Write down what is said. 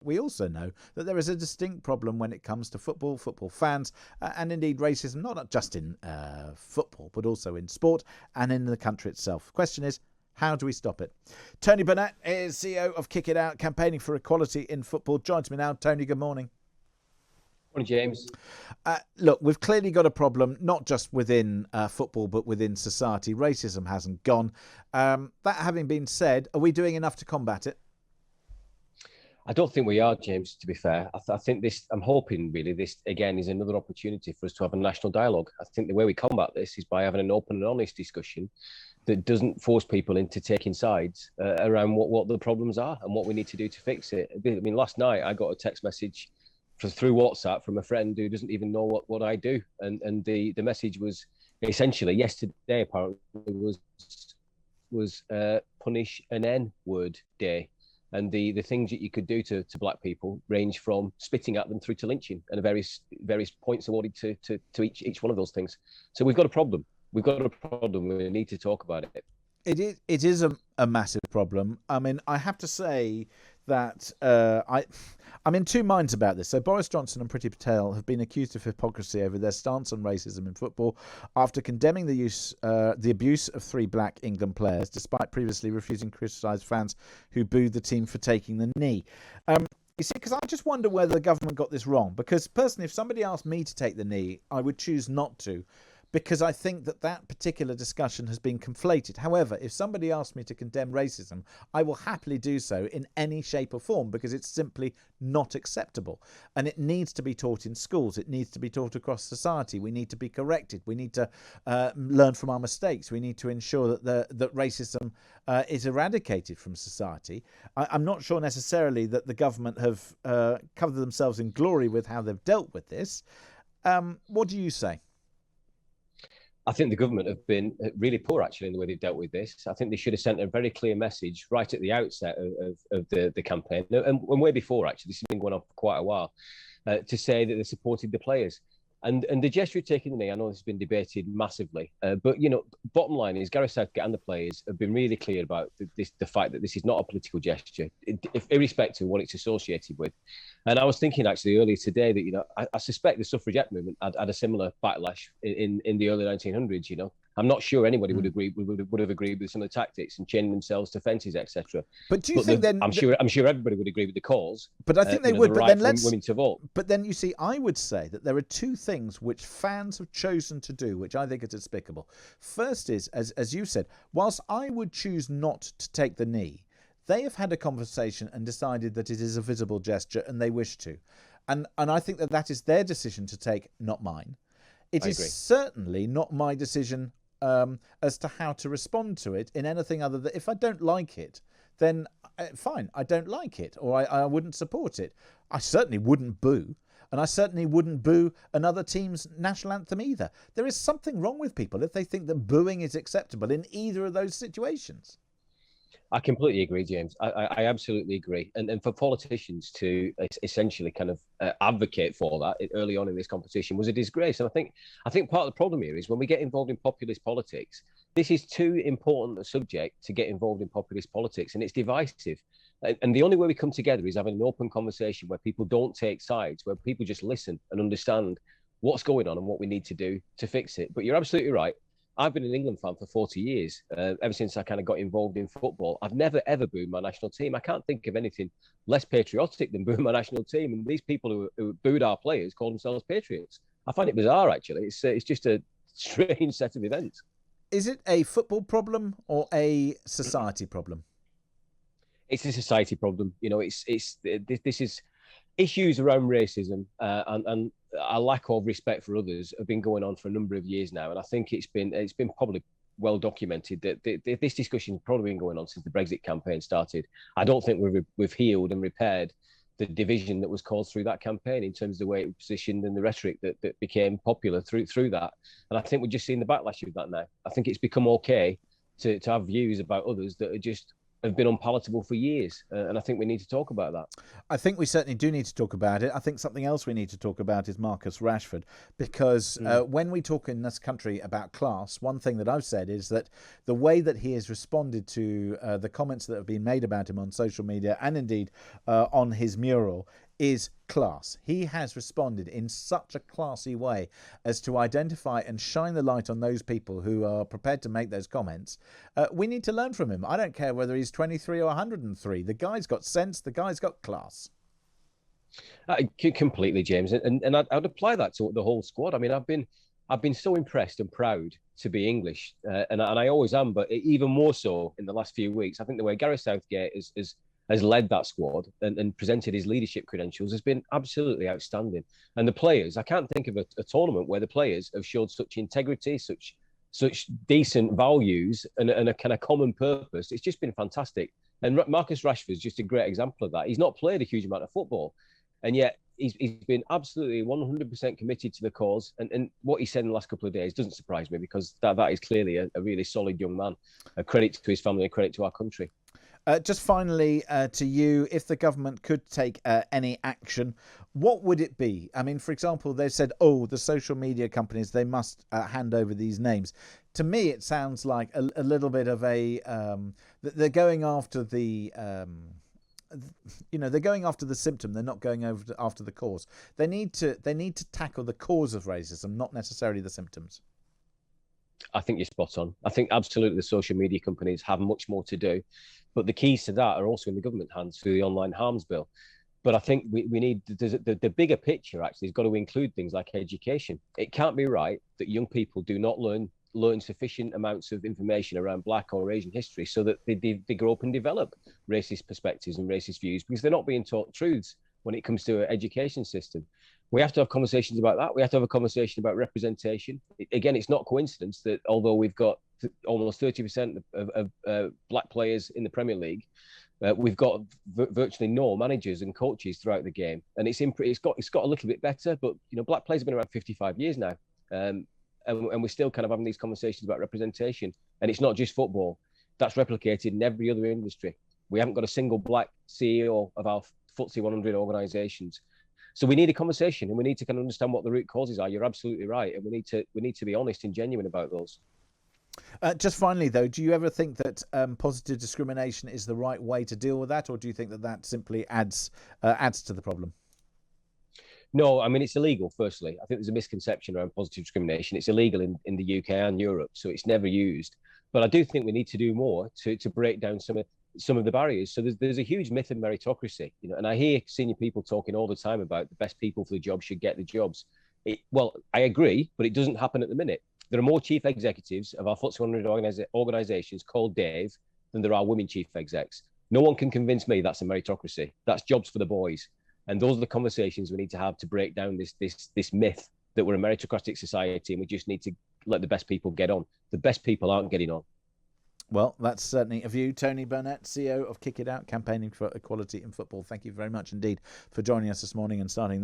We also know that there is a distinct problem when it comes to football fans, and indeed racism, not just in football, but also in sport and in the country itself. The question is, how do we stop it? Tony Burnett is CEO of Kick It Out, campaigning for equality in football. Joins me now. Tony, good morning. Morning, James. Look, we've clearly got a problem, not just within football, but within society. Racism hasn't gone. That having been said, are we doing enough to combat it? I don't think we are, James, to be fair. I think this, I'm hoping really this, again, is another opportunity for us to have a national dialogue. I think the way we combat this is by having an open and honest discussion that doesn't force people into taking sides around what the problems are and what we need to do to fix it. I mean, last night I got a text message through WhatsApp from a friend who doesn't even know what I do. And the message was essentially, yesterday apparently was Punish an N-word day. And the things that you could do to black people range from spitting at them through to lynching, and various points awarded to each one of those things. So we've got a problem. We've got a problem. We need to talk about it. It is a massive problem. I mean, I have to say that I'm in two minds about this. So Boris Johnson and Priti Patel have been accused of hypocrisy over their stance on racism in football after condemning the abuse of three black England players, despite previously refusing to criticise fans who booed the team for taking the knee. You see, because I just wonder whether the government got this wrong. Because personally, if somebody asked me to take the knee, I would choose not to, because I think that particular discussion has been conflated. However, if somebody asks me to condemn racism, I will happily do so in any shape or form, because it's simply not acceptable. And it needs to be taught in schools. It needs to be taught across society. We need to be corrected. We need to learn from our mistakes. We need to ensure that racism is eradicated from society. I'm not sure necessarily that the government have covered themselves in glory with how they've dealt with this. What do you say? I think the government have been really poor, actually, in the way they've dealt with this. I think they should have sent a very clear message right at the outset of the campaign, and way before, actually. This has been going on for quite a while, to say that they supported the players. And the gesture of taking the knee, I know this has been debated massively, but, bottom line is Gareth Southgate and the players have been really clear about the fact that this is not a political gesture, irrespective of what it's associated with. And I was thinking actually earlier today that, I suspect the suffragette movement had a similar backlash in the early 1900s, I'm not sure anybody would have agreed with some of the tactics and chaining themselves to fences, etc. But do you think then? I'm sure everybody would agree with the cause. But I think they would. But then let's women to vote. But then you see, I would say that there are two things which fans have chosen to do, which I think are despicable. First is, as you said, whilst I would choose not to take the knee, they have had a conversation and decided that it is a visible gesture and they wish to, and I think that is their decision to take, not mine. It is certainly not my decision as to how to respond to it in anything other than, if I don't like it, then fine, I don't like it, or I wouldn't support it. I certainly wouldn't boo, and I certainly wouldn't boo another team's national anthem either. There is something wrong with people if they think that booing is acceptable in either of those situations. I completely agree, James. I absolutely agree. And for politicians to essentially kind of advocate for that early on in this competition was a disgrace. And I think part of the problem here is when we get involved in populist politics, this is too important a subject to get involved in populist politics, and it's divisive. And the only way we come together is having an open conversation where people don't take sides, where people just listen and understand what's going on and what we need to do to fix it. But you're absolutely right. I've been an England fan for 40 years, ever since I kind of got involved in football. I've never, ever booed my national team. I can't think of anything less patriotic than booing my national team. And these people who booed our players call themselves patriots. I find it bizarre, actually. It's just a strange set of events. Is it a football problem or a society problem? It's a society problem. This is issues around racism and a lack of respect for others have been going on for a number of years now, and I think it's been probably well documented that this discussion has probably been going on since the Brexit campaign started. I don't think we've healed and repaired the division that was caused through that campaign in terms of the way it was positioned and the rhetoric that became popular through that. And I think we're just seeing the backlash of that now. I think it's become okay to have views about others that are just have been unpalatable for years, and I think we need to talk about that. I think we certainly do need to talk about it. I think something else we need to talk about is Marcus Rashford, because when we talk in this country about class, one thing that I've said is that the way that he has responded to the comments that have been made about him on social media and indeed on his mural is class. He has responded in such a classy way as to identify and shine the light on those people who are prepared to make those comments. We need to learn from him. I don't care whether he's 23 or 103. The guy's got sense. The guy's got class. Completely, James, and I'd apply that to the whole squad. I mean, I've been so impressed and proud to be English, and I always am, but even more so in the last few weeks. I think the way Gareth Southgate has led that squad and presented his leadership credentials has been absolutely outstanding. And the players, I can't think of a tournament where the players have showed such integrity, such decent values and a kind of common purpose. It's just been fantastic. And Marcus Rashford is just a great example of that. He's not played a huge amount of football, and yet he's been absolutely 100% committed to the cause. And what he said in the last couple of days doesn't surprise me, because that is clearly a really solid young man. A credit to his family, a credit to our country. Just finally, to you, if the government could take any action, what would it be? I mean, for example, they've said, the social media companies, they must hand over these names. To me, it sounds like a little bit of they're going after the... they're going after the symptom. They're not going after the cause. They need to tackle the cause of racism, not necessarily the symptoms. I think you're spot on. I think absolutely the social media companies have much more to do, but the keys to that are also in the government hands through the online harms bill. But I think we need the bigger picture actually has got to include things like education. It can't be right that young people do not learn sufficient amounts of information around Black or Asian history so that they grow up and develop racist perspectives and racist views, because they're not being taught truths when it comes to an education system. We have to have conversations about that. We have to have a conversation about representation. Again, it's not coincidence that although we've got almost 30% of Black players in the Premier League, we've got virtually no managers and coaches throughout the game. And it's got a little bit better, but Black players have been around 55 years now. And we're still kind of having these conversations about representation. And it's not just football. That's replicated in every other industry. We haven't got a single Black CEO of our FTSE 100 organisations. So we need a conversation, and we need to kind of understand what the root causes are. You're absolutely right, and we need to be honest and genuine about those. Just finally, though, do you ever think that positive discrimination is the right way to deal with that, or do you think that simply adds to the problem? No, I mean, it's illegal, firstly. I think there's a misconception around positive discrimination. It's illegal in the UK and Europe, so it's never used. But I do think we need to do more to break down some of the barriers. So there's a huge myth of meritocracy, and I hear senior people talking all the time about the best people for the job should get the jobs. Well, I agree, but it doesn't happen at the minute. There are more chief executives of our FTSE 100 organisations called Dave than there are women chief execs. No one can convince me that's a meritocracy. That's jobs for the boys. And those are the conversations we need to have to break down this myth that we're a meritocratic society and we just need to let the best people get on. The best people aren't getting on. Well, that's certainly a view. Tony Burnett, CEO of Kick It Out, campaigning for equality in football. Thank you very much indeed for joining us this morning and starting